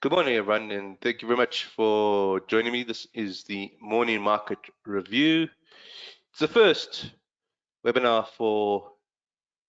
Good morning, everyone, and thank you very much for joining me. This is the morning market review. It's the first webinar for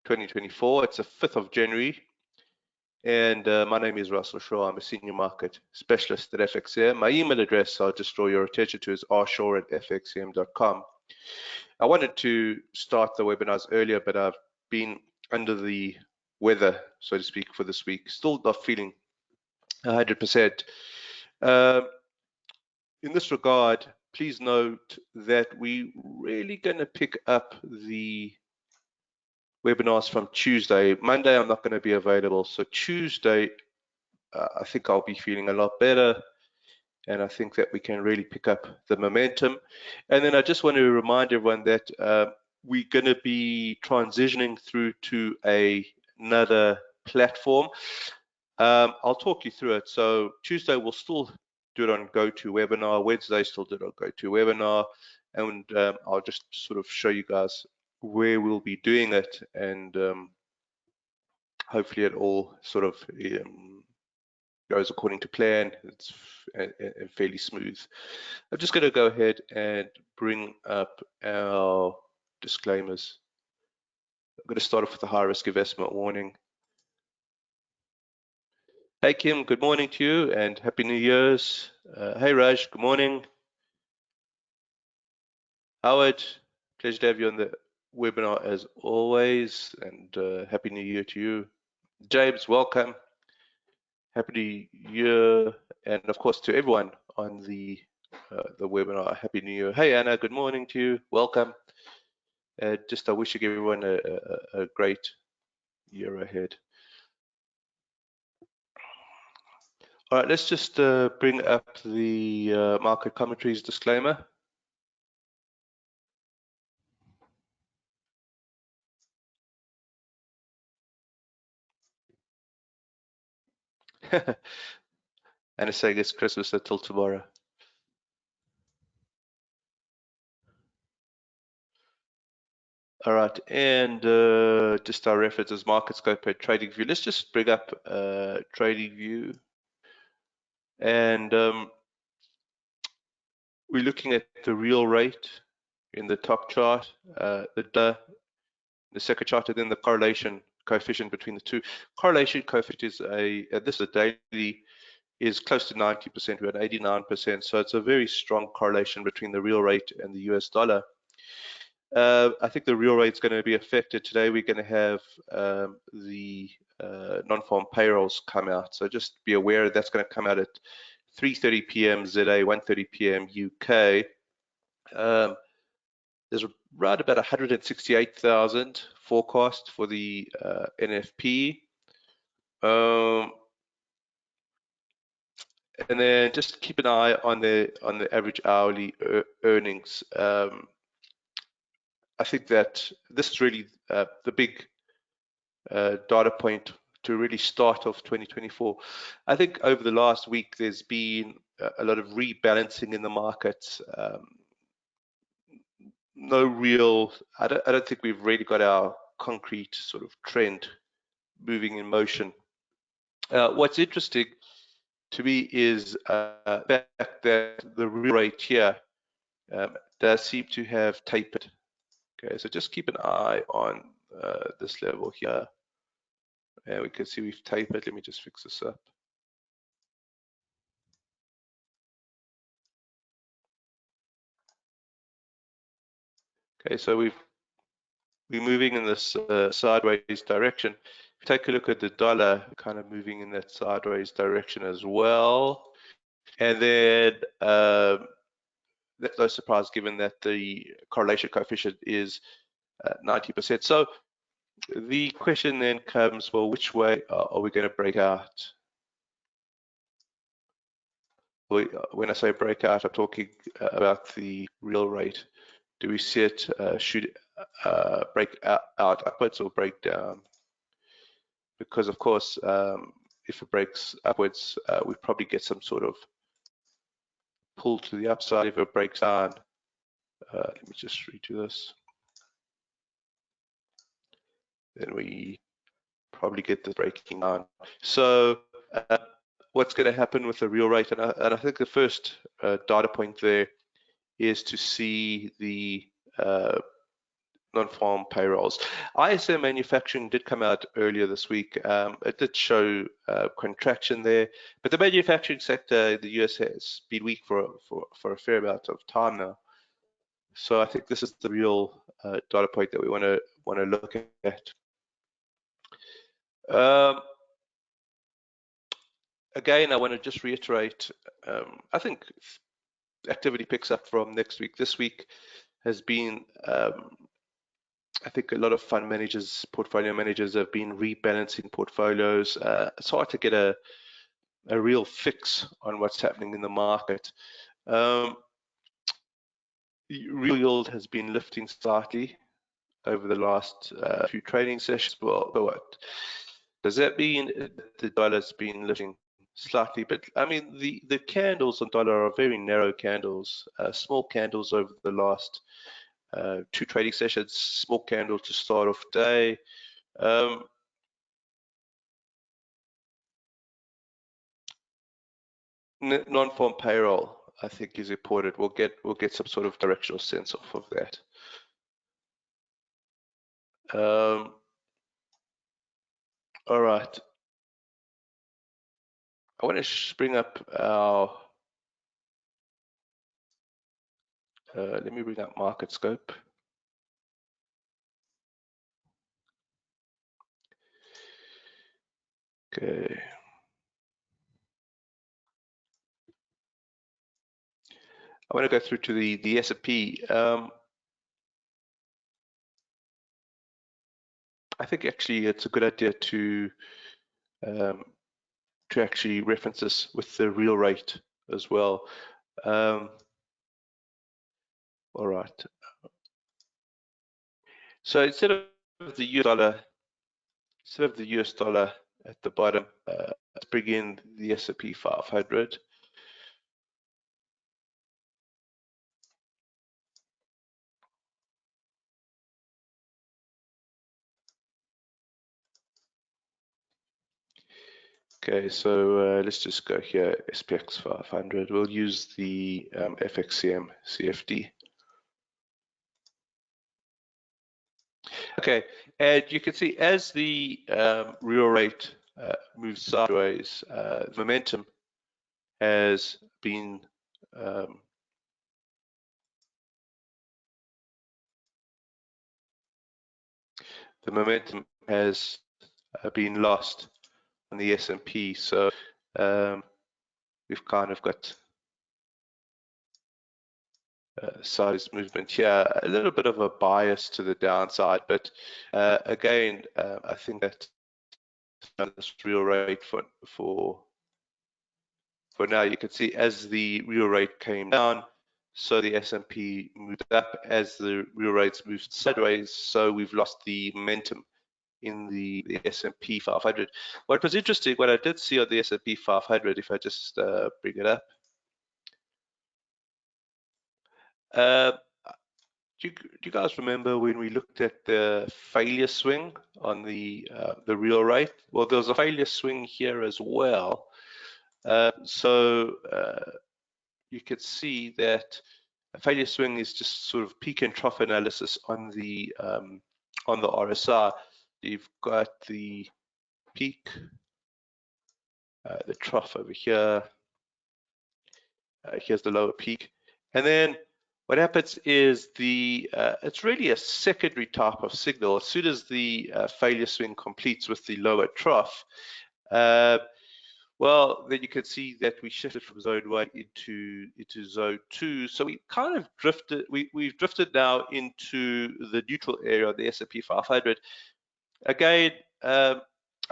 2024. It's the 5th of January, and my name is Russell Shaw. I'm a senior market specialist at FXCM. My email address, I'll just draw your attention to, is rshaw@fxcm.com. I wanted to start the webinars earlier, but I've been under the weather, so to speak, for this week. Still not feeling 100%. In this regard, please note that we're really going to pick up the webinars from Tuesday. Monday, I'm not going to be available. So Tuesday, I think I'll be feeling a lot better. And I think that we can really pick up the momentum. And then I just want to remind everyone that we're going to be transitioning through to another platform. I'll talk you through it. So Tuesday, we'll still do it on GoToWebinar. Wednesday, still do it on GoToWebinar. And I'll just sort of show you guys where we'll be doing it. And hopefully it all sort of goes according to plan. It's fairly smooth. I'm just going to go ahead and bring up our disclaimers. I'm going to start off with the high risk investment warning. Hey Kim, good morning to you and Happy New Year's. Hey Raj, good morning. Howard, pleasure to have you on the webinar as always, and Happy New Year to you. James, welcome. Happy New Year, and of course to everyone on the webinar, Happy New Year. Hey Anna, good morning to you. Welcome. I wish everyone a great year ahead. All right, let's just bring up the market commentaries disclaimer. And it's saying it's Christmas until tomorrow. All right, and just our references, MarketScope and TradingView. Let's just bring up TradingView, and we're looking at the real rate in the top chart, the second chart, and then the correlation coefficient between the two. Correlation coefficient is this is a daily, is close to 90%. We're at 89%, so it's a very strong correlation between the real rate and the US dollar. I think the real rate is going to be affected today. We're going to have the non-farm payrolls come out, so just be aware that's going to come out at 3:30 p.m. ZA, 1:30 p.m. UK. There's right about 168,000 forecast for the NFP. And then just keep an eye on the average hourly earnings. I think that this is really the big data point to really start off 2024. I think over the last week there's been a lot of rebalancing in the markets. No real, I don't think we've really got our concrete sort of trend moving in motion. What's interesting to me is the fact that the real rate here does seem to have tapered. Okay, so just keep an eye on this level here. And we can see we've tapered. Let me just fix this up. Okay, so we're moving in this sideways direction. If you take a look at the dollar, kind of moving in that sideways direction as well. And then that's no surprise given that the correlation coefficient is 90%. So the question then comes, well, which way are we going to break out? When I say breakout, I'm talking about the real rate. Do we see it should break out upwards or break down? Because of course, if it breaks upwards, we probably get some sort of pull to the upside. If it breaks down, let me just redo this. Then we probably get the breaking down. So what's going to happen with the real rate, and I think the first data point there is to see the non-farm payrolls. ISM manufacturing did come out earlier this week. It did show contraction there, but the manufacturing sector in the US has been weak for a fair amount of time now. So I think this is the real data point that we want to look at. Again, I want to just reiterate. I think activity picks up from next week. This week has been, I think, a lot of fund managers, portfolio managers have been rebalancing portfolios. It's hard to get a real fix on what's happening in the market. Real yield has been lifting slightly over the last few trading sessions. Well, what does that mean? The dollar's been lifting slightly, but I mean the candles on dollar are very narrow candles, small candles over the last two trading sessions, small candle to start off day. Non-farm payroll, I think, is important. We'll get some sort of directional sense off of that. All right. I want to bring up our. Let me bring up market scope. Okay. I want to go through to the S&P. I think actually it's a good idea to actually reference this with the real rate as well. All right. So instead of the US dollar at the bottom, let's bring in the S&P 500. Okay, so let's just go here, SPX 500. We'll use the FXCM CFD. Okay, and you can see as the real rate moves sideways, momentum has been lost on the S&P. So we've kind of got size movement here, a little bit of a bias to the downside, but again, I think that this real rate for now, you can see as the real rate came down, so the S&P moved up. As the real rates moved sideways, so we've lost the momentum in the S&P 500. What was interesting, what I did see on the S&P 500, if I just bring it up, do you guys remember when we looked at the failure swing on the real rate? Well, there was a failure swing here as well. So you could see that a failure swing is just sort of peak and trough analysis on the RSI. You've got the peak, the trough over here. Here's the lower peak, and then what happens is it's really a secondary type of signal. As soon as the failure swing completes with the lower trough, well, then you can see that we shifted from zone 1 into zone 2. So we kind of drifted. We've drifted now into the neutral area of the S&P 500. Again, I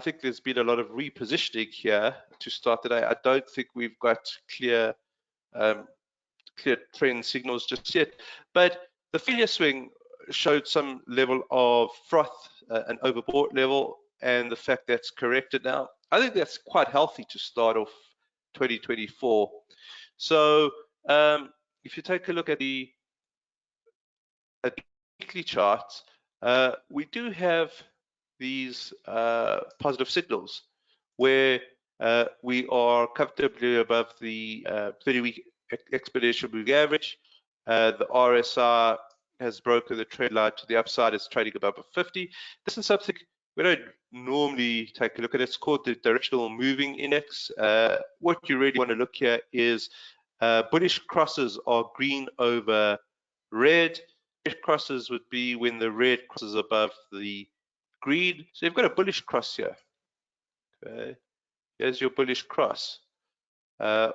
think there's been a lot of repositioning here to start the day. I don't think we've got clear trend signals just yet, but the failure swing showed some level of froth, an overbought level, and the fact that's corrected now. I think that's quite healthy to start off 2024. So if you take a look at the weekly charts, we do have these positive signals where We are comfortably above the 30-week exponential moving average. The RSI has broken the trend line to the upside. It's trading above 50. This is something we don't normally take a look at. It's called the directional moving index. What you really want to look here is bullish crosses are green over red. Red crosses would be when the red crosses above the green. So you've got a bullish cross here. Okay. Here's your bullish cross.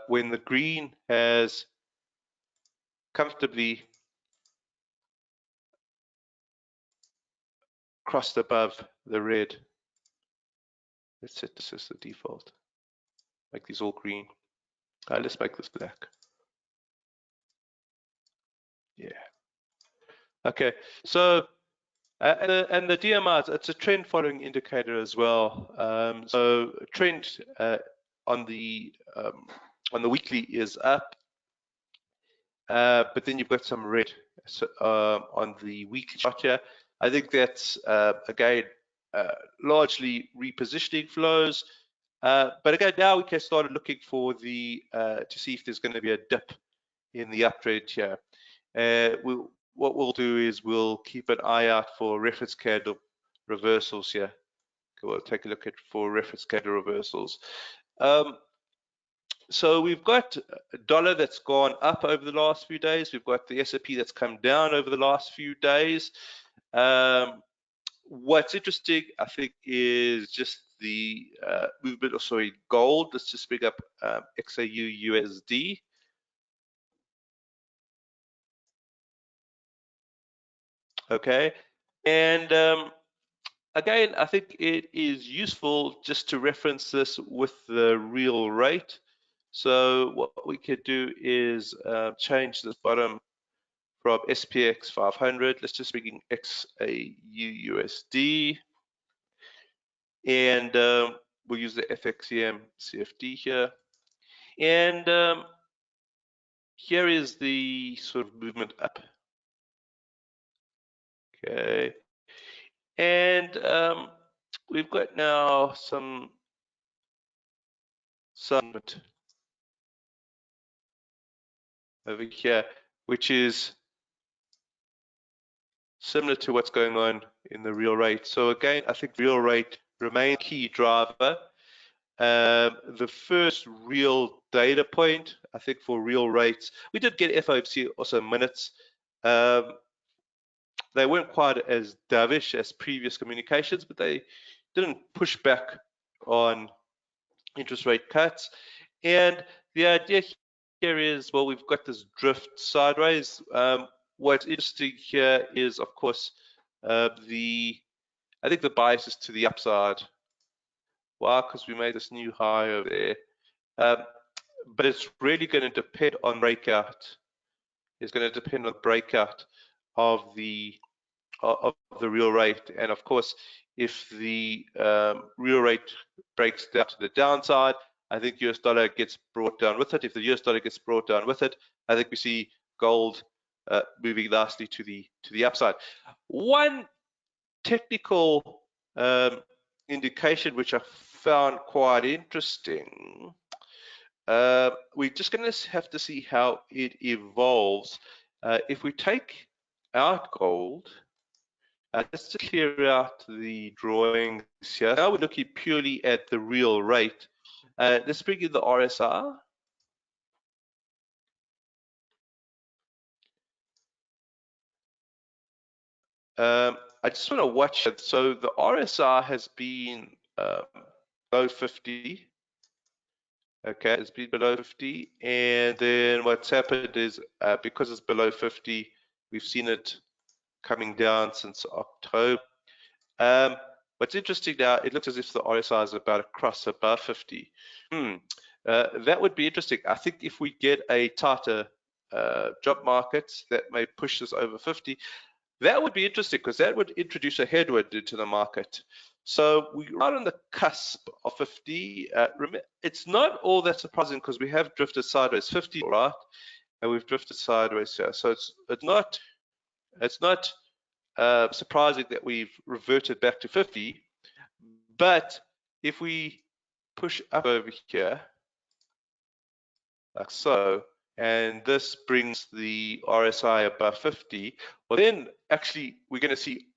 When the green has comfortably crossed above the red. Let's set this as the default. Make these all green. Let's make this black. Yeah. Okay. So and the DMR, it's a trend following indicator as well. So trend on the weekly is up, but then you've got some red on the weekly chart here. I think that's again largely repositioning flows. But again, now we can start looking for the to see if there's going to be a dip in the uptrend here. What we'll do is we'll keep an eye out for reference candle reversals here. We'll take a look at for reference candle reversals. So we've got a dollar that's gone up over the last few days. We've got the S&P that's come down over the last few days. What's interesting, I think, is just the movement of gold. Let's just bring up XAU USD. Okay, and again, I think it is useful just to reference this with the real rate. So what we could do is change this bottom from SPX 500. Let's just bring in XAU USD, and we'll use the FXCM CFD here. And here is the sort of movement up. Okay, and we've got now some over here, which is similar to what's going on in the real rate. So again, I think real rate remains a key driver. The first real data point, I think, for real rates, we did get FOMC also minutes. They weren't quite as dovish as previous communications, but they didn't push back on interest rate cuts. And the idea here is, well, we've got this drift sideways. What's interesting here is, of course, I think the bias is to the upside. Why? Because we made this new high over there. But it's really going to depend on breakout. It's going to depend on breakout of the real rate, and of course, if the real rate breaks down to the downside, I think US dollar gets brought down with it. If the US dollar gets brought down with it, I think we see gold moving nicely to the upside. One technical indication which I found quite interesting. We're just going to have to see how it evolves. If we take out gold, let's just clear out the drawings here. Now we're looking purely at the real rate. Let's bring in the RSI. I just want to watch it. So the RSI has been below 50. Okay, it's been below 50, and then what's happened is because it's below 50, we've seen it coming down since October. What's interesting now, it looks as if the RSI is about to cross above 50. That would be interesting. I think if we get a tighter job market that may push this over 50, that would be interesting because that would introduce a headwind into the market. So we're right on the cusp of 50. It's not all that surprising because we have drifted sideways 50, right? And we've drifted sideways here. So it's not surprising that we've reverted back to 50. But if we push up over here, like so, and this brings the RSI above 50, well then actually we're going to see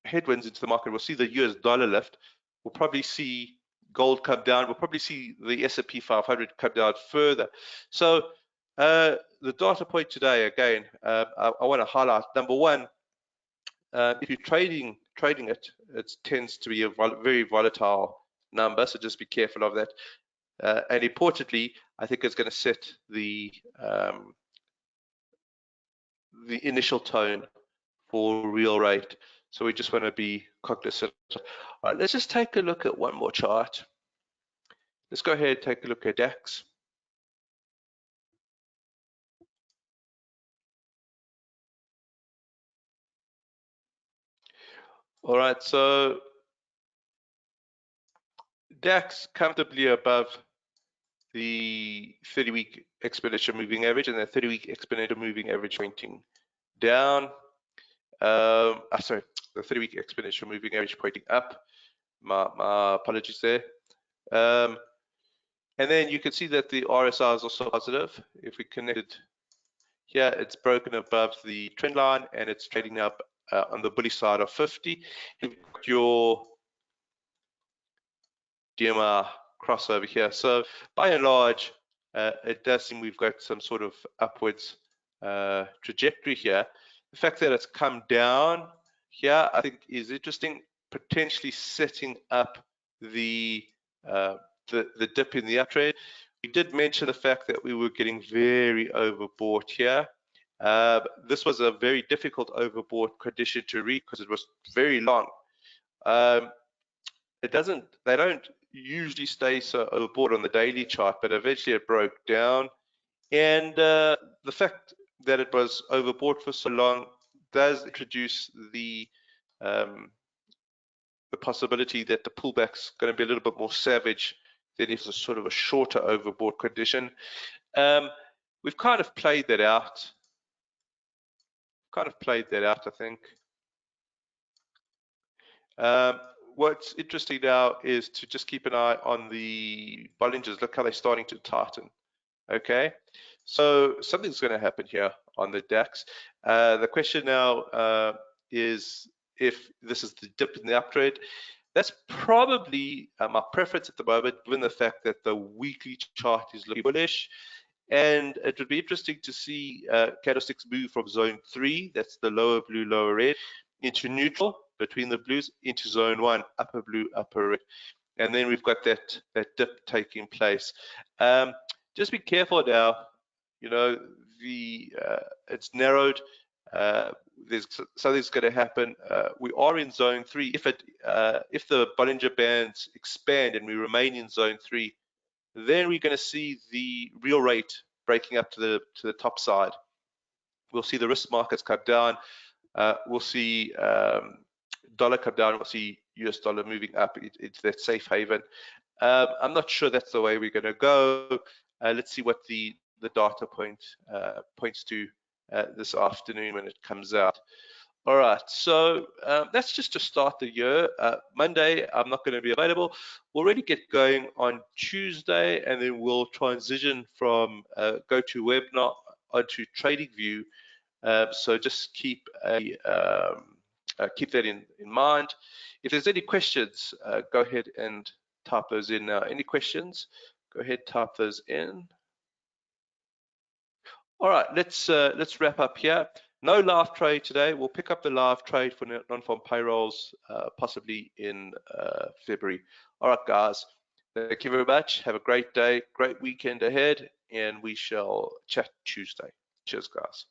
headwinds into the market. We'll see the US dollar lift. We'll probably see gold come down. We'll probably see the S&P 500 come down further. So the data point today, again, I want to highlight, number one, if you're trading it, it tends to be a very volatile number, so just be careful of that. And importantly, I think it's going to set the initial tone for real rate. So we just want to be cognizant. All right, let's just take a look at one more chart. Let's go ahead and take a look at DAX. All right, so DAX comfortably above the 30-week exponential moving average, and the 30-week exponential moving average pointing down. Sorry, the 30-week exponential moving average pointing up. My apologies there. And then you can see that the RSI is also positive. If we connect it here, it's broken above the trend line and it's trading up on the bullish side of 50. You've got your DMR crossover here. So by and large, it does seem we've got some sort of upwards trajectory here. The fact that it's come down here, I think, is interesting, potentially setting up the dip in the uptrend. We did mention the fact that we were getting very overbought here. This was a very difficult overbought condition to read because it was very long. They don't usually stay so overbought on the daily chart, but eventually it broke down. And the fact that it was overbought for so long does introduce the possibility that the pullback's going to be a little bit more savage than if it's a sort of a shorter overbought condition. We've kind of played that out. I think. What's interesting now is to just keep an eye on the Bollinger's. Look how they're starting to tighten. Okay, so something's going to happen here on the DAX. The question now is if this is the dip in the uptrend. That's probably my preference at the moment, given the fact that the weekly chart is looking bullish. And it would be interesting to see candlesticks move from zone 3, that's the lower blue, lower red, into neutral between the blues, into zone 1, upper blue, upper red. And then we've got that dip taking place. Just be careful now. You know, it's narrowed. There's something's going to happen. We are in zone 3. If the Bollinger Bands expand and we remain in zone 3, then we're going to see the real rate breaking up to the top side. We'll see the risk markets come down. We'll see dollar come down. We'll see US dollar moving up into that safe haven. I'm not sure that's the way we're going to go. Let's see what the data point points to this afternoon when it comes out. All right, so that's just to start the year. Monday, I'm not going to be available. We'll really get going on Tuesday, and then we'll transition from GoToWebinar onto TradingView. So just keep that in mind. If there's any questions, go ahead and type those in now. Any questions? Go ahead, type those in. All right, let's wrap up here. No live trade today. We'll pick up the live trade for non-farm payrolls possibly in February. All right, guys. Thank you very much. Have a great day, great weekend ahead, and we shall chat Tuesday. Cheers, guys.